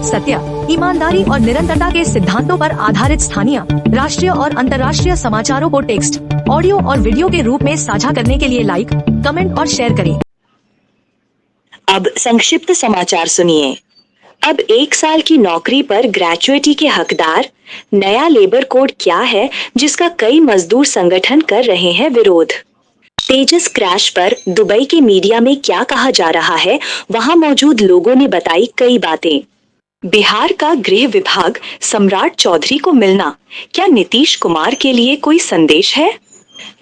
सत्य, ईमानदारी और निरंतरता के सिद्धांतों पर आधारित स्थानीय, राष्ट्रीय और अंतर्राष्ट्रीय समाचारों को टेक्स्ट, ऑडियो और वीडियो के रूप में साझा करने के लिए लाइक, कमेंट और शेयर करें। अब संक्षिप्त समाचार सुनिए। अब 1 साल की नौकरी पर ग्रेच्युइटी के हकदार, नया लेबर कोड क्या है जिसका कई मजदूर संगठन कर रहे हैं विरोध। तेजस क्रैश पर दुबई के मीडिया में क्या कहा जा रहा है, वहां मौजूद लोगों ने बताई कई बातें। बिहार का गृह विभाग सम्राट चौधरी को मिलना, क्या नीतीश कुमार के लिए कोई संदेश है?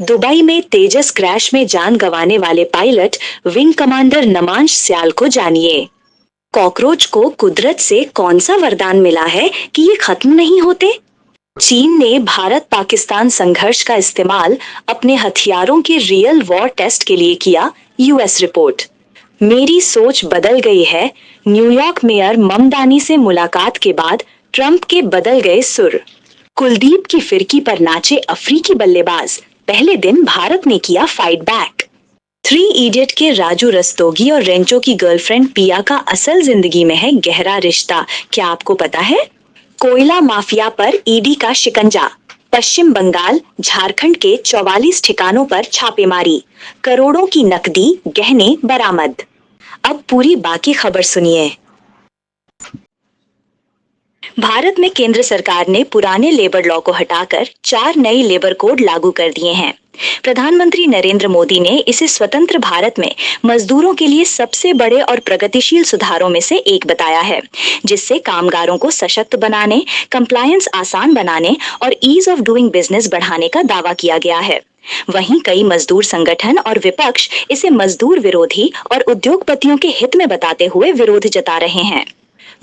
दुबई में तेजस क्रैश में जान गंवाने वाले पायलट विंग कमांडर नमांश स्याल को जानिए। कॉकरोच को कुदरत से कौन सा वरदान मिला है कि ये खत्म नहीं होते? चीन ने भारत पाकिस्तान संघर्ष का इस्तेमाल अपने हथियारों के रियल वॉर टेस्ट के लिए किया, यूएस रिपोर्ट। मेरी सोच बदल गई है, न्यूयॉर्क मेयर ममदानी से मुलाकात के बाद ट्रंप के बदल गए सुर। कुलदीप की फिरकी पर नाचे अफ्रीकी बल्लेबाज, पहले दिन भारत ने किया फाइट बैक। 3 इडियट के राजू रस्तोगी और रेंचो की गर्लफ्रेंड पिया का असल जिंदगी में है गहरा रिश्ता, क्या आपको पता है? कोयला माफिया पर ईडी का शिकंजा, पश्चिम बंगाल, झारखंड के 44 ठिकानों पर छापेमारी, करोड़ों की नकदी, गहने बरामद। अब पूरी बाकी खबर सुनिए। भारत में केंद्र सरकार ने पुराने लेबर लॉ को हटाकर 4 नए लेबर कोड लागू कर दिए हैं। प्रधानमंत्री नरेंद्र मोदी ने इसे स्वतंत्र भारत में मजदूरों के लिए सबसे बड़े और प्रगतिशील सुधारों में से एक बताया है, जिससे कामगारों को सशक्त बनाने, कंप्लायंस आसान बनाने और ईज ऑफ डूइंग बिजनेस बढ़ाने का दावा किया गया है। वहीं कई मजदूर संगठन और विपक्ष इसे मजदूर विरोधी और उद्योगपतियों के हित में बताते हुए विरोध जता रहे हैं।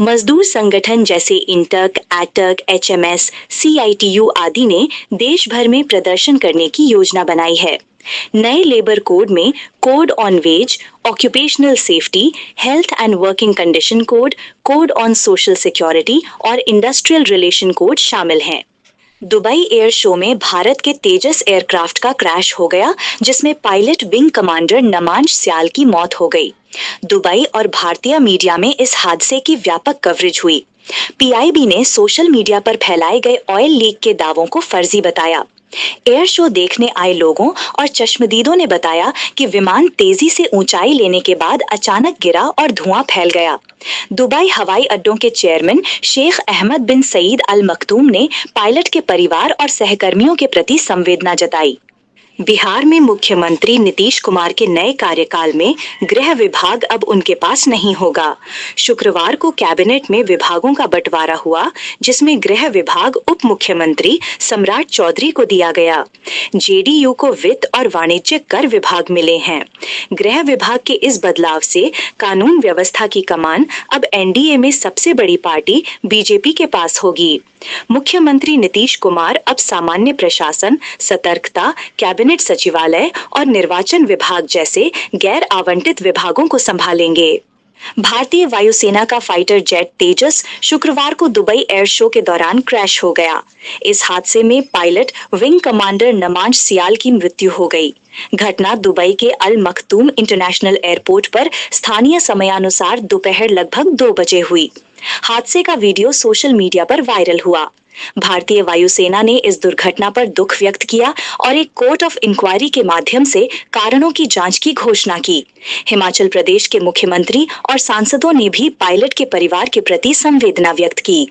मजदूर संगठन जैसे इंटक, एटक, एचएमएस, सीआईटीयू आदि ने देश भर में प्रदर्शन करने की योजना बनाई है। नए लेबर कोड में code on wage, occupational safety, health and working condition code, code on social security और इंडस्ट्रियल रिलेशन कोड शामिल हैं। दुबई एयर शो में भारत के तेजस एयरक्राफ्ट का क्रैश हो गया, जिसमें पायलट विंग कमांडर नमांश स्याल की मौत हो गई। दुबई और भारतीय मीडिया में इस हादसे की व्यापक कवरेज हुई। पीआईबी ने सोशल मीडिया पर फैलाए गए ऑयल लीक के दावों को फर्जी बताया। एयर शो देखने आए लोगों और चश्मदीदों ने बताया कि विमान तेजी से ऊंचाई लेने के बाद अचानक गिरा और धुआं फैल गया। दुबई हवाई अड्डों के चेयरमैन शेख अहमद बिन सईद अल मखदूम ने पायलट के परिवार और सहकर्मियों के प्रति संवेदना जताई। बिहार में मुख्यमंत्री नीतीश कुमार के नए कार्यकाल में गृह विभाग अब उनके पास नहीं होगा। शुक्रवार को कैबिनेट में विभागों का बंटवारा हुआ, जिसमें गृह विभाग उप मुख्यमंत्री सम्राट चौधरी को दिया गया। जेडीयू को वित्त और वाणिज्य कर विभाग मिले हैं। गृह विभाग के इस बदलाव से कानून व्यवस्था की कमान अब एनडीए में सबसे बड़ी पार्टी बीजेपी के पास होगी। मुख्यमंत्री नीतीश कुमार अब सामान्य प्रशासन, सतर्कता, कैबिनेट सचिवालय और निर्वाचन विभाग जैसे गैर आवंटित विभागों को संभालेंगे। भारतीय वायुसेना का फाइटर जेट तेजस शुक्रवार को दुबई एयर शो के दौरान क्रैश हो गया। इस हादसे में पायलट विंग कमांडर नमांश सियाल की मृत्यु हो गई। घटना दुबई के अल मखदूम इंटरनेशनल एयरपोर्ट पर स्थानीय समयानुसार दोपहर लगभग 2 बजे हुई। हादसे का वीडियो सोशल मीडिया पर वायरल हुआ। भारतीय वायुसेना ने इस दुर्घटना पर दुख व्यक्त किया और एक कोर्ट ऑफ इंक्वायरी के माध्यम से कारणों की जांच की घोषणा की। हिमाचल प्रदेश के मुख्यमंत्री और सांसदों ने भी पायलट के परिवार के प्रति संवेदना व्यक्त की।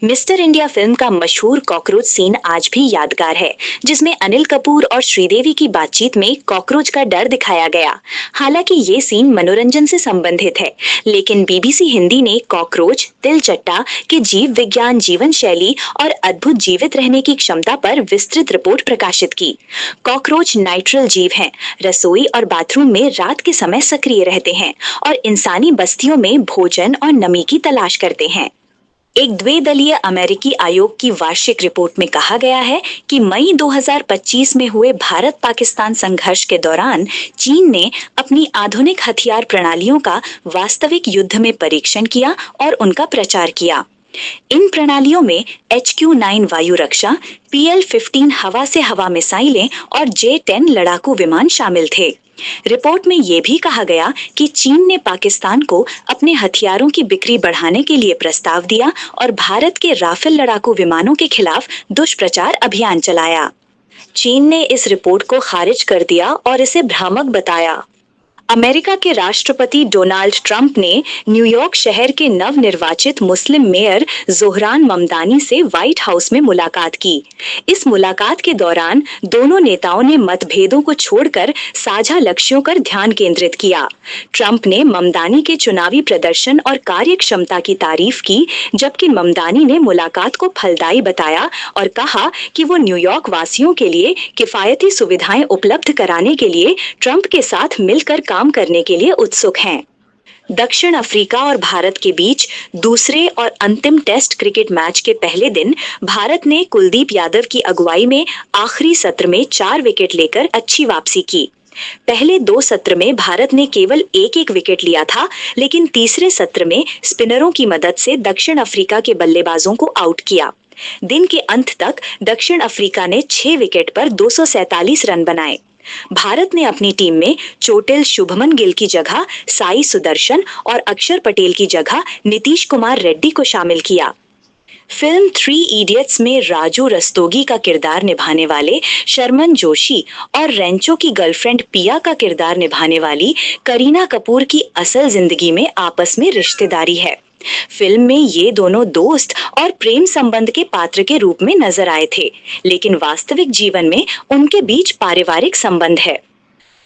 मिस्टर इंडिया फिल्म का मशहूर कॉकरोच सीन आज भी यादगार है, जिसमें अनिल कपूर और श्रीदेवी की बातचीत में कॉकरोच का डर दिखाया गया। हालांकि ये सीन मनोरंजन से संबंधित है, लेकिन बीबीसी हिंदी ने कॉकरोच, तिलचट्टा के जीव विज्ञान, जीवन शैली और अद्भुत जीवित रहने की क्षमता पर विस्तृत रिपोर्ट प्रकाशित की। कॉकरोच नाइट्रल जीव हैं, रसोई और बाथरूम में रात के समय सक्रिय रहते हैं और इंसानी बस्तियों में भोजन और नमी की तलाश करते हैं। एक द्विदलीय अमेरिकी आयोग की वार्षिक रिपोर्ट में कहा गया है कि मई 2025 में हुए भारत पाकिस्तान संघर्ष के दौरान चीन ने अपनी आधुनिक हथियार प्रणालियों का वास्तविक युद्ध में परीक्षण किया और उनका प्रचार किया। इन प्रणालियों में HQ-9 वायु रक्षा, PL-15 हवा से हवा मिसाइलें और J-10 लड़ाकू विमान शामिल थे। रिपोर्ट में ये भी कहा गया कि चीन ने पाकिस्तान को अपने हथियारों की बिक्री बढ़ाने के लिए प्रस्ताव दिया और भारत के राफेल लड़ाकू विमानों के खिलाफ दुष्प्रचार अभियान चलाया। चीन ने इस रिपोर्ट को खारिज कर दिया और इसे भ्रामक बताया। अमेरिका के राष्ट्रपति डोनाल्ड ट्रंप ने न्यूयॉर्क शहर के नवनिर्वाचित मुस्लिम मेयर जोहरान ममदानी से व्हाइट हाउस में मुलाकात की। इस मुलाकात के दौरान दोनों नेताओं ने मतभेदों को छोड़कर साझा लक्ष्यों पर ध्यान केंद्रित किया। ट्रंप ने ममदानी के चुनावी प्रदर्शन और कार्यक्षमता की तारीफ की, जबकि ममदानी ने मुलाकात को फलदायी बताया और कहा कि वो न्यूयॉर्क वासियों के लिए किफायती सुविधाएं उपलब्ध कराने के लिए ट्रंप के साथ मिलकर काम करने के लिए उत्सुक हैं। दक्षिण अफ्रीका और भारत के बीच दूसरे और अंतिम टेस्ट क्रिकेट मैच के पहले दिन भारत ने कुलदीप यादव की अगुवाई में आखिरी सत्र में 4 विकेट लेकर अच्छी वापसी की। पहले 2 सत्र में भारत ने केवल एक विकेट लिया था, लेकिन तीसरे सत्र में स्पिनरों की मदद से दक्षिण अफ्रीका के बल्लेबाजों को आउट किया। दिन के अंत तक दक्षिण अफ्रीका ने 6 विकेट पर 247 रन बनाए। भारत ने अपनी टीम में चोटिल शुभमन गिल की जगह साई सुदर्शन और अक्षर पटेल की जगह नीतीश कुमार रेड्डी को शामिल किया। फिल्म 3 इडियट्स में राजू रस्तोगी का किरदार निभाने वाले शर्मन जोशी और रेंचो की गर्लफ्रेंड पिया का किरदार निभाने वाली करीना कपूर की असल जिंदगी में आपस में रिश्तेदारी है। फिल्म में ये दोनों दोस्त और प्रेम संबंध के पात्र के रूप में नजर आए थे, लेकिन वास्तविक जीवन में उनके बीच पारिवारिक संबंध है।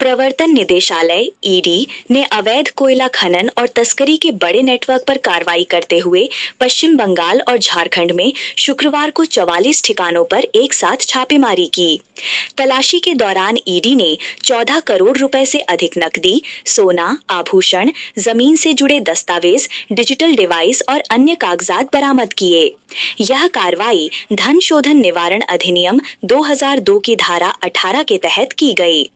प्रवर्तन निदेशालय ईडी ने अवैध कोयला खनन और तस्करी के बड़े नेटवर्क पर कार्रवाई करते हुए पश्चिम बंगाल और झारखंड में शुक्रवार को 44 ठिकानों पर एक साथ छापेमारी की। तलाशी के दौरान ईडी ने 14 करोड़ रुपए से अधिक नकदी, सोना, आभूषण, जमीन से जुड़े दस्तावेज, डिजिटल डिवाइस और अन्य कागजात बरामद किए। यह कार्रवाई धन शोधन निवारण अधिनियम 2002 की धारा 18 के तहत की गई।